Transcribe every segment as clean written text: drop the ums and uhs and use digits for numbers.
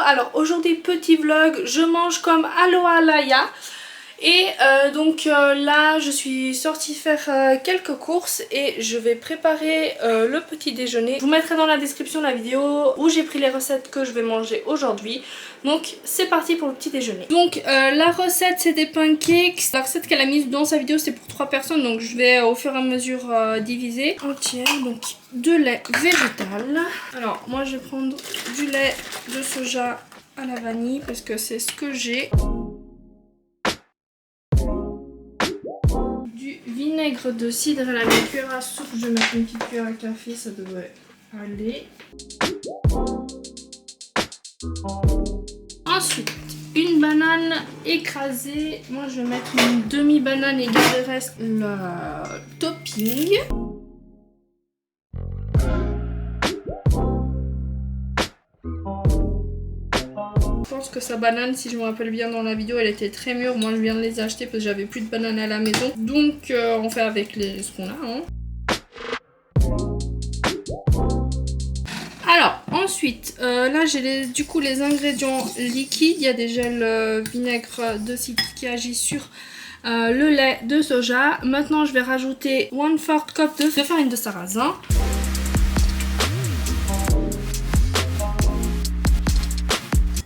Alors aujourd'hui petit vlog, je mange comme Aloha Laia. Et là je suis sortie faire quelques courses et je vais préparer le petit déjeuner. Je vous mettrai dans la description la vidéo où j'ai pris les recettes que je vais manger aujourd'hui. Donc c'est parti pour le petit déjeuner. Donc la recette c'est des pancakes. La recette qu'elle a mise dans sa vidéo c'est pour 3 personnes, donc je vais au fur et à mesure diviser. Entière, donc de lait végétal. Alors moi je vais prendre du lait de soja à la vanille parce que c'est ce que j'ai. Vinaigre de cidre à la cuillère à soupe, je vais mettre une petite cuillère à café, ça devrait aller. Ensuite, une banane écrasée. Moi, je vais mettre une demi-banane et garder le reste le topping. Je pense que sa banane, si je me rappelle bien dans la vidéo, elle était très mûre. Moi je viens de les acheter parce que j'avais plus de bananes à la maison. Donc on fait avec ce qu'on a. Hein. Alors ensuite, là j'ai du coup les ingrédients liquides. Il y a déjà le vinaigre de cidre qui agit sur le lait de soja. Maintenant je vais rajouter 1/4 cup de farine de sarrasin.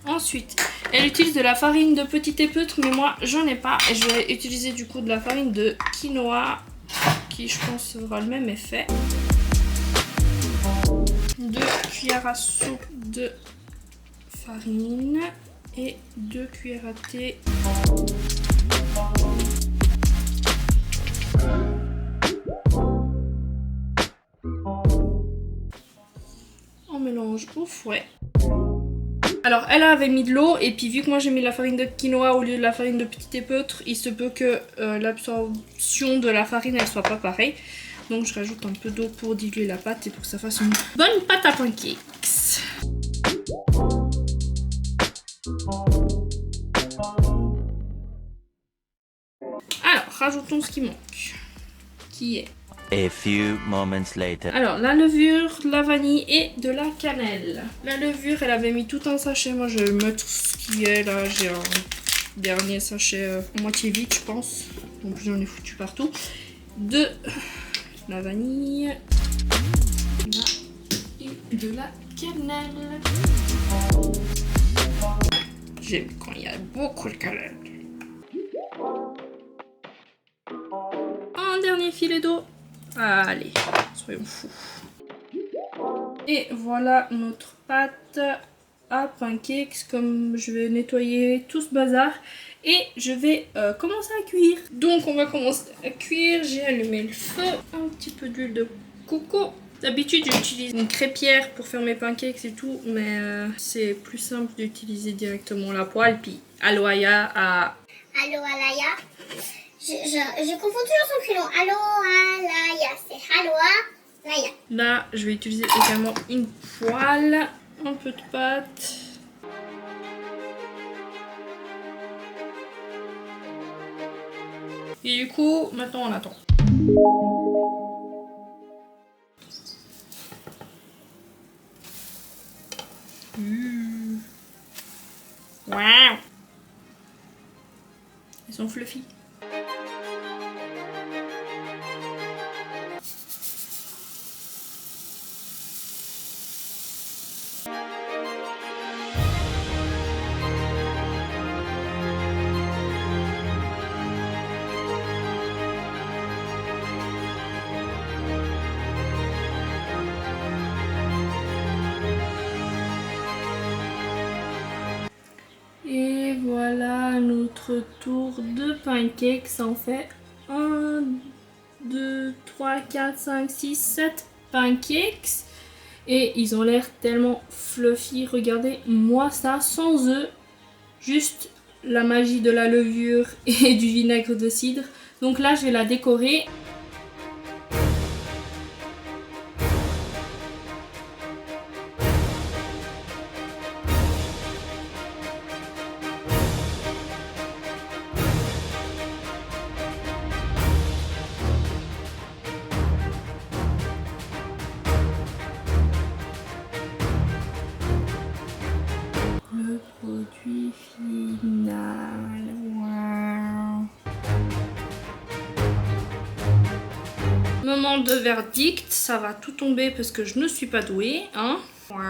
Ensuite, elle utilise de la farine de petit épeautre, mais moi j'en ai pas. Et je vais utiliser du coup de la farine de quinoa, qui je pense aura le même effet. 2 cuillères à soupe de farine et 2 cuillères à thé on mélange au fouet. Alors elle avait mis de l'eau et puis vu que moi j'ai mis la farine de quinoa au lieu de la farine de petit épeautre, il se peut que l'absorption de la farine elle soit pas pareille. Donc je rajoute un peu d'eau pour diluer la pâte et pour que ça fasse une bonne pâte à pancakes. Alors rajoutons ce qui manque, qui est A few moments later. alors la levure, la vanille et de la cannelle. La levure elle avait mis tout un sachet, moi je vais mettre ce qui est là, j'ai un dernier sachet moitié vide je pense, donc j'en ai foutu partout. De la vanille là, et de la cannelle. J'aime quand il y a beaucoup de cannelle. Un dernier filet d'eau. Allez, soyons fous. Et voilà notre pâte à pancakes. Comme je vais nettoyer tout ce bazar et je vais commencer à cuire. Donc on va commencer à cuire. J'ai allumé le feu, un petit peu d'huile de coco. D'habitude j'utilise une crêpière pour faire mes pancakes et tout, mais c'est plus simple d'utiliser directement la poêle. Puis Aloha Laia. Je confonds toujours son prénom. Aloha Laia, c'est Aloha Laia. Là, je vais utiliser également une poêle, un peu de pâte. Et du coup, maintenant on attend. Waouh! Ils sont fluffy. Et voilà notre tour de pancakes. Ça en fait 1, 2, 3, 4, 5, 6, 7 pancakes. Et ils ont l'air tellement fluffy. Regardez, moi ça sans œufs. Juste la magie de la levure et du vinaigre de cidre. Donc là je vais la décorer. le produit final. Wow. Moment de verdict, ça va tout tomber parce que je ne suis pas douée, hein. Waouh,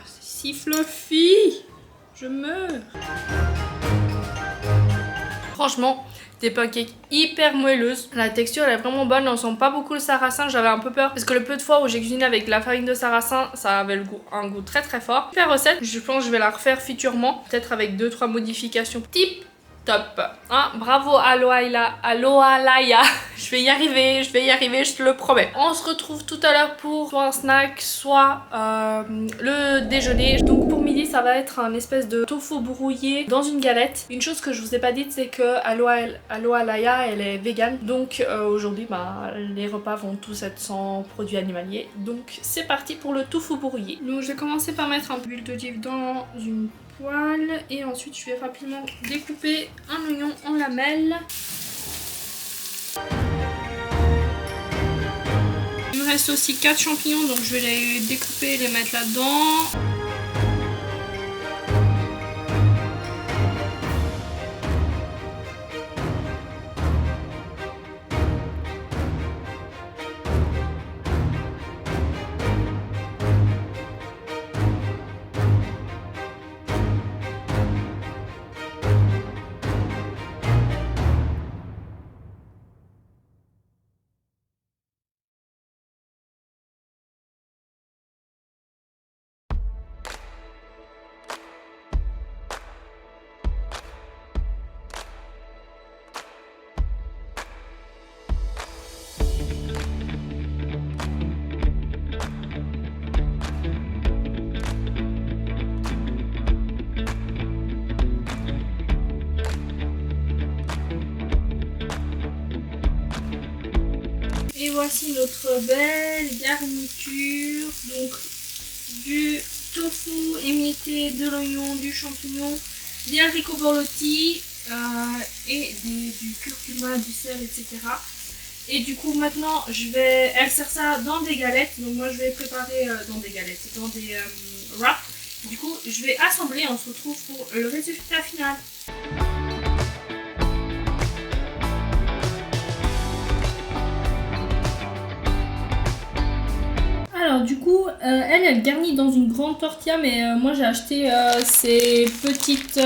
c'est si fluffy. Je meurs. Franchement, des pancakes hyper moelleuses. La texture elle est vraiment bonne, on sent pas beaucoup le sarrasin. J'avais un peu peur parce que le peu de fois où j'ai cuisiné avec la farine de sarrasin, ça avait un goût très très fort. Super recette, je pense que je vais la refaire futurement, peut-être avec 2-3 modifications. Tip top, hein, bravo Aloha Laia. Je vais y arriver, je te le promets. On se retrouve tout à l'heure pour soit un snack, soit le déjeuner. Donc pour midi, ça va être un espèce de tofu brouillé dans une galette. Une chose que je vous ai pas dite, c'est que Aloha Laia, elle est végane. Donc aujourd'hui, bah, les repas vont tous être sans produits animaliers. Donc c'est parti pour le tofu brouillé. Donc je vais commencer par mettre un peu d'huile d'olive dans une poêle et ensuite je vais rapidement découper un oignon en lamelles. Il me reste aussi 4 champignons, donc je vais les découper et les mettre là-dedans. Et voici notre belle garniture, donc du tofu émietté, de l'oignon, du champignon, des haricots borlotti et du curcuma, du sel, etc. Et du coup maintenant elle sert ça dans des galettes, donc moi je vais préparer dans des galettes, dans des wraps. Du coup je vais assembler, on se retrouve pour le résultat final. Alors du coup, elle garnit dans une grande tortilla, mais moi j'ai acheté ces petites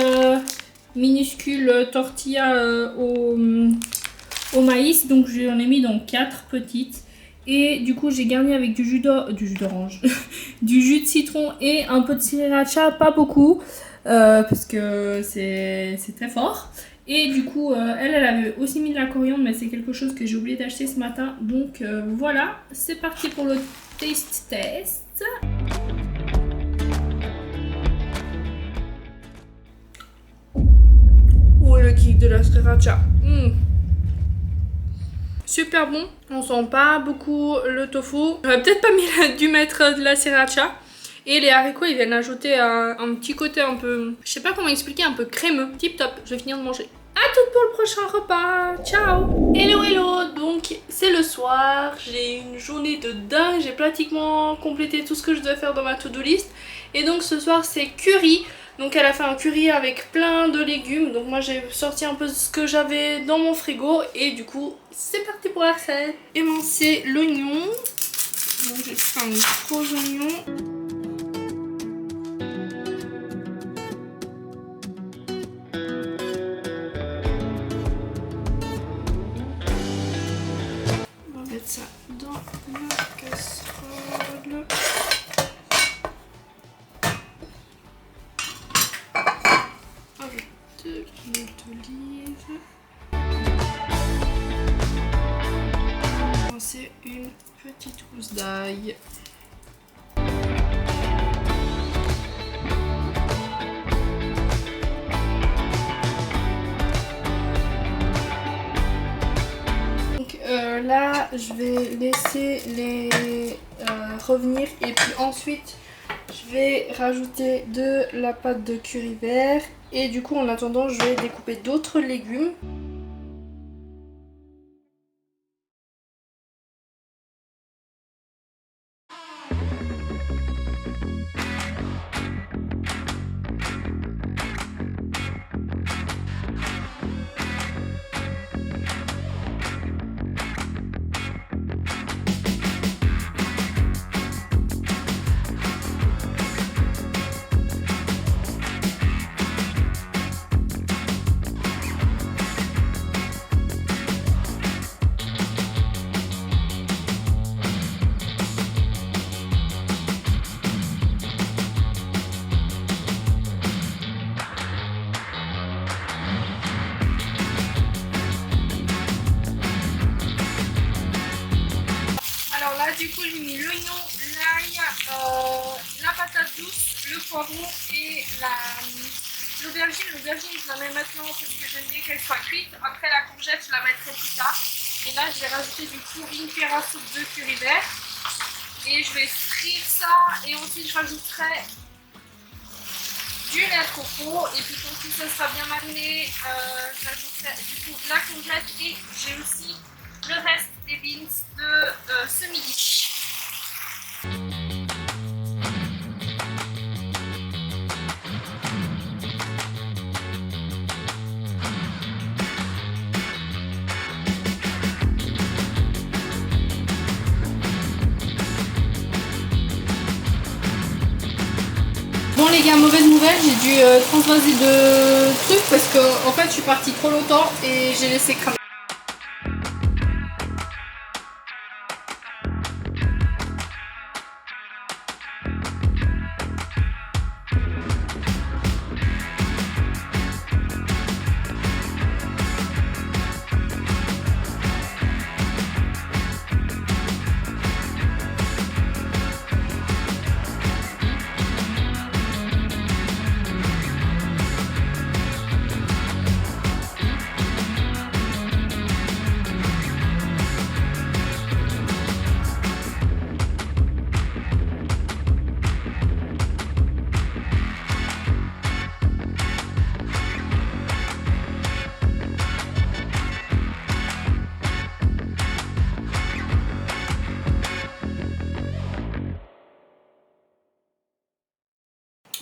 minuscules tortillas au maïs, donc j'en ai mis dans 4 petites. Et du coup j'ai garni avec du jus d'orange, du jus de citron et un peu de sriracha, pas beaucoup, parce que c'est très fort. Et du coup, elle avait aussi mis de la coriandre, mais c'est quelque chose que j'ai oublié d'acheter ce matin. Donc voilà, c'est parti pour le taste test. Oh, le kick de la sriracha. Super bon, on sent pas beaucoup le tofu. J'aurais peut-être pas dû mettre de la sriracha. Et les haricots, ils viennent ajouter un petit côté un peu, je sais pas comment expliquer, un peu crémeux. Tip top, je vais finir de manger. A tout pour le prochain repas, ciao. Hello hello, donc c'est le soir, j'ai une journée de dingue, j'ai pratiquement complété tout ce que je devais faire dans ma to-do list. Et donc ce soir c'est curry, donc elle a fait un curry avec plein de légumes, donc moi j'ai sorti un peu ce que j'avais dans mon frigo. Et du coup c'est parti pour la recette. Émincer l'oignon, donc j'ai fait un gros oignon. Ça dans la casserole avec de l'huile d'olive. C'est une petite gousse d'ail. Là je vais laisser les revenir et puis ensuite je vais rajouter de la pâte de curry vert et du coup en attendant je vais découper d'autres légumes. patate douce, le poivron et l'aubergine. L'aubergine, je la mets maintenant parce que j'aime bien qu'elle soit cuite. Après la courgette, je la mettrai plus tard. Et là, je vais rajouter du coup une cuillère à soupe de curry vert. Et je vais frire ça. Et ensuite, je rajouterai du lait de coco. Et puis quand tout ça sera bien mariné, j'ajouterai du coup la courgette. Et j'ai aussi le reste des beans de ce midi. Bon les gars, mauvaise nouvelle, j'ai dû transvaser de trucs parce que en fait je suis partie trop longtemps et j'ai laissé cramer.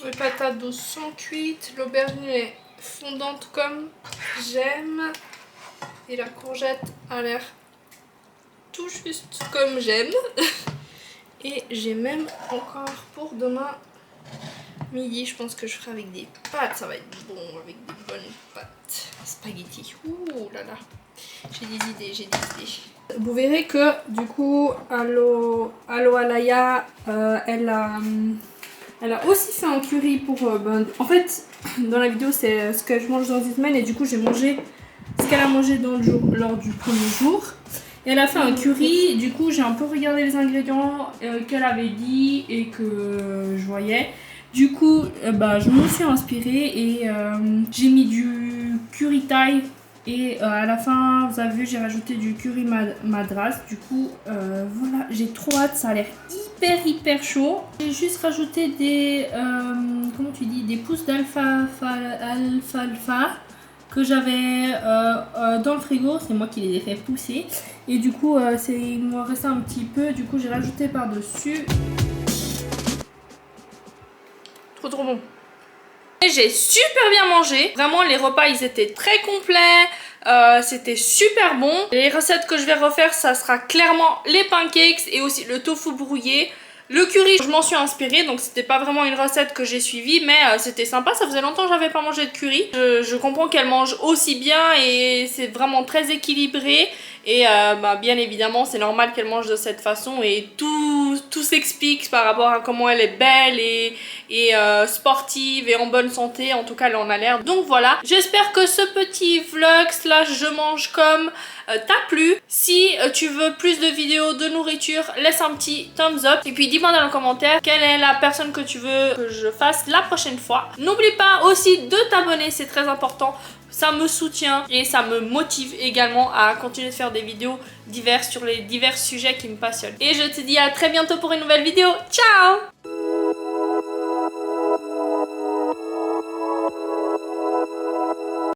Les patates douces sont cuites, l'aubergine est fondante comme j'aime et la courgette a l'air tout juste comme j'aime. Et j'ai même encore pour demain midi, je pense que je ferai avec des pâtes, ça va être bon avec des bonnes pâtes spaghetti. Ouh là là, j'ai des idées, Vous verrez que du coup Alohalaya, elle a aussi fait un curry pour... en fait, dans la vidéo, c'est ce que je mange dans une semaine. Et du coup, j'ai mangé ce qu'elle a mangé dans lors du premier jour. Et elle a fait un curry. Du coup, j'ai un peu regardé les ingrédients qu'elle avait dit et que je voyais. Du coup, je m'en suis inspirée et j'ai mis du curry thaï. Et à la fin, vous avez vu, j'ai rajouté du curry madras. Du coup, voilà, j'ai trop hâte. Ça a l'air hyper chaud. J'ai juste rajouté des, comment tu dis, des pousses d'alfalfa que j'avais dans le frigo. C'est moi qui les ai fait pousser. Et du coup, il me restait un petit peu. Du coup, j'ai rajouté par-dessus. Trop bon. Et j'ai super bien mangé. Vraiment, les repas, ils étaient très complets. C'était super bon. Les recettes que je vais refaire, ça sera clairement les pancakes et aussi le tofu brouillé. Le curry, je m'en suis inspirée, donc c'était pas vraiment une recette que j'ai suivie, mais c'était sympa. Ça faisait longtemps que j'avais pas mangé de curry. Je comprends qu'elle mange aussi bien et c'est vraiment très équilibré. Et bien évidemment, c'est normal qu'elle mange de cette façon et tout s'explique par rapport à comment elle est belle et sportive et en bonne santé. En tout cas, elle en a l'air. Donc voilà, j'espère que ce petit vlog slash je mange comme t'a plu. Si tu veux plus de vidéos de nourriture, laisse un petit thumbs up. Et puis dis-moi dans les commentaires quelle est la personne que tu veux que je fasse la prochaine fois. N'oublie pas aussi de t'abonner, c'est très important. Ça me soutient et ça me motive également à continuer de faire des vidéos diverses sur les divers sujets qui me passionnent. Et je te dis à très bientôt pour une nouvelle vidéo. Ciao!